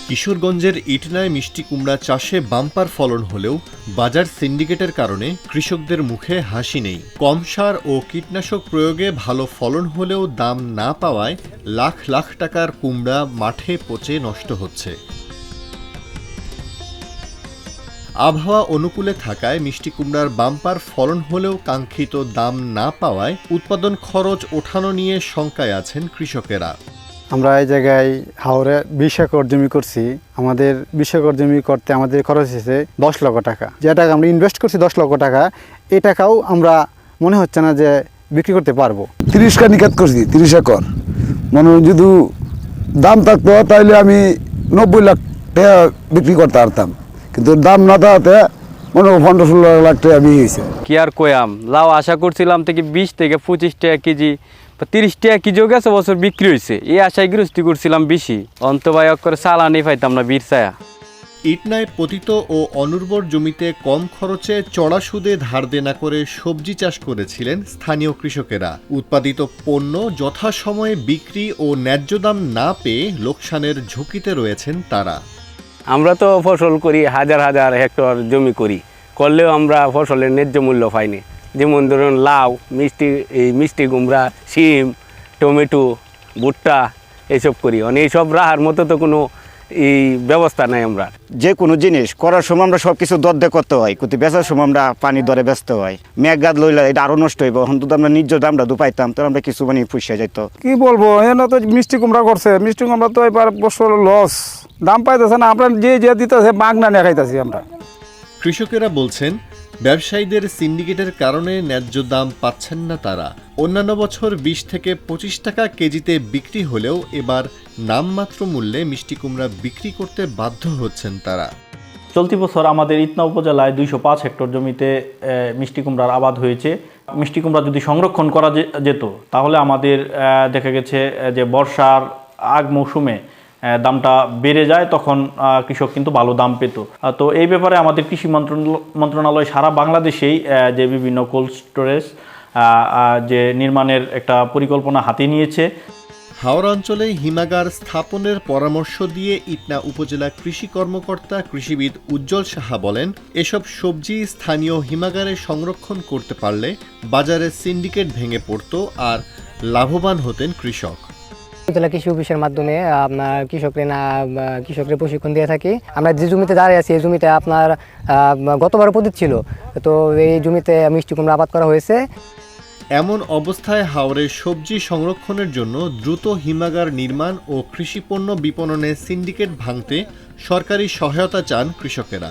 কিশোরগঞ্জের ইটনায় মিষ্টি কুমড়া চাষে বাম্পার ফলন হলেও বাজার সিন্ডিকেটের কারণে কৃষকদের মুখে হাসি নেই। কম সার ও কীটনাশক প্রয়োগে ভালো ফলন হলেও দাম না পাওয়ায় লাখ লাখ টাকার কুমড়া মাঠে পচে নষ্ট হচ্ছে। আবহাওয়া অনুকূলে থাকায় মিষ্টি কুমড়ার বাম্পার ফলন হলেও কাঙ্ক্ষিত দাম না পাওয়ায় উৎপাদন খরচ ওঠানো নিয়ে শঙ্কায় আছেন কৃষকেরা। আমরা এই জায়গায় হাওড়ে 20 একর জমি করছি। আমাদের 20 একর জমি করতে আমাদের খরচ হয়েছে 10 লক্ষ টাকা। যে টাকা আমরা ইনভেস্ট করছি 10 লক্ষ টাকা, এই টাকাও আমরা মনে হচ্ছে না যে বিক্রি করতে পারবো। 30 কানি কাজ করছি, 30 একর। মনে যদি দাম থাকতো তাহলে আমি 90 লাখ টাকা বিক্রি করতে পারতাম, কিন্তু দাম না থাকতে মনে 15-16 লাখ টাকা বিক্রি হয়েছে। কি আর কয়াম, লাউ আশা করছিলাম থেকে 20 থেকে 25 টাকা কেজি, 30 টাকা কেজিও গেছে বছর বিক্রি হয়েছে। এই আশায় গৃহস্থী করছিলাম বেশি, অন্তবায়ক করে চালানি পাইতাম না বীরছায়া। ইটনায় পতিত ও অনুর্বর জমিতে কম খরচে চড়া সুদে ধার দেনা করে সবজি চাষ করেছিলেন স্থানীয় কৃষকেরা। উৎপাদিত পণ্য যথাসময়ে বিক্রি ও ন্যায্য দাম না পেয়ে লোকসানের ঝুঁকিতে রয়েছেন তারা। আমরা তো ফসল করি, হাজার হাজার হেক্টর জমি করি, করলেও আমরা ফসলের ন্যায্য মূল্য পাইনি। যেমন ধরুন লাউ, মিষ্টি কুমড়া, শিম, টমেটো, ভুট্টা এইসব করি। এইসব রাহার মতো তো কোনো ব্যবস্থা নাই। আমরা যে কোনো জিনিস করার সময় আমরা সব কিছু দর দিয়ে করতে হয়, কিন্তু বেচার সময় আমরা পানি দরে বেচতে হয়। মেঘগাদ লইলে এটা আরও নষ্ট হইব। অন্তত আমরা নিজ দামটা পাইতাম, তো আমরা কিছু পুষিয়ে যেত। কি বলবো, এনে তো মিষ্টি কুমড়া করছে, মিষ্টি কুমড়া তো এবার বছর লস, দাম পাইতেছে না। আমরা যে দিতেছে মাগনা নিয়ে খাইতেছি আমরা। কৃষকেরা বলছেন ব্যবসায়ীদের সিন্ডিকেটের কারণে ন্যায্য দাম পাচ্ছেন না তারা। অন্যান্য বছর 20 থেকে 25 টাকা কেজিতে বিক্রি হলেও এবার নামমাত্র মূল্যে মিষ্টি কুমড়া বিক্রি করতে বাধ্য হচ্ছেন তারা। চলতি বছর আমাদের ইটনা উপজেলায় 205 হেক্টর জমিতে মিষ্টি কুমড়ার আবাদ হয়েছে। মিষ্টি কুমড়া যদি সংরক্ষণ করা যেত তাহলে আমাদের দেখা গেছে যে বর্ষার আগ মৌসুমে দামটা বেড়ে যায়, তখন কৃষক কিন্তু ভালো দাম পেত। তো এই ব্যাপারে আমাদের কৃষি মন্ত্রণালয় সারা বাংলাদেশেই যে বিভিন্ন কোল্ড স্টোরেজ যে নির্মাণের একটা পরিকল্পনা হাতে নিয়েছে। হাওড়া অঞ্চলে হিমাগার স্থাপনের পরামর্শ দিয়ে ইটনা উপজেলা কৃষি কর্মকর্তা কৃষিবিদ উজ্জ্বল সাহা বলেন, এসব সবজি স্থানীয় হিমাগারে সংরক্ষণ করতে পারলে বাজারে সিন্ডিকেট ভেঙে পড়ত আর লাভবান হতেন কৃষক। উপজেলা কৃষি অফিসের মাধ্যমে আপনার কৃষকদের প্রশিক্ষণ দিয়ে থাকি। আমরা যে জমিতে দাঁড়িয়ে আছি এই জমিতে আপনার গতবার পদ্ধতি ছিল, তো এই জমিতে মিষ্টি কুমড়া আবাদ করা হয়েছে। এমন অবস্থায় হাওরে সবজি সংরক্ষণের জন্য দ্রুত হিমাগার নির্মাণ ও কৃষিপণ্য বিপণনে সিন্ডিকেট ভাঙতে সরকারি সহায়তা চান কৃষকেরা।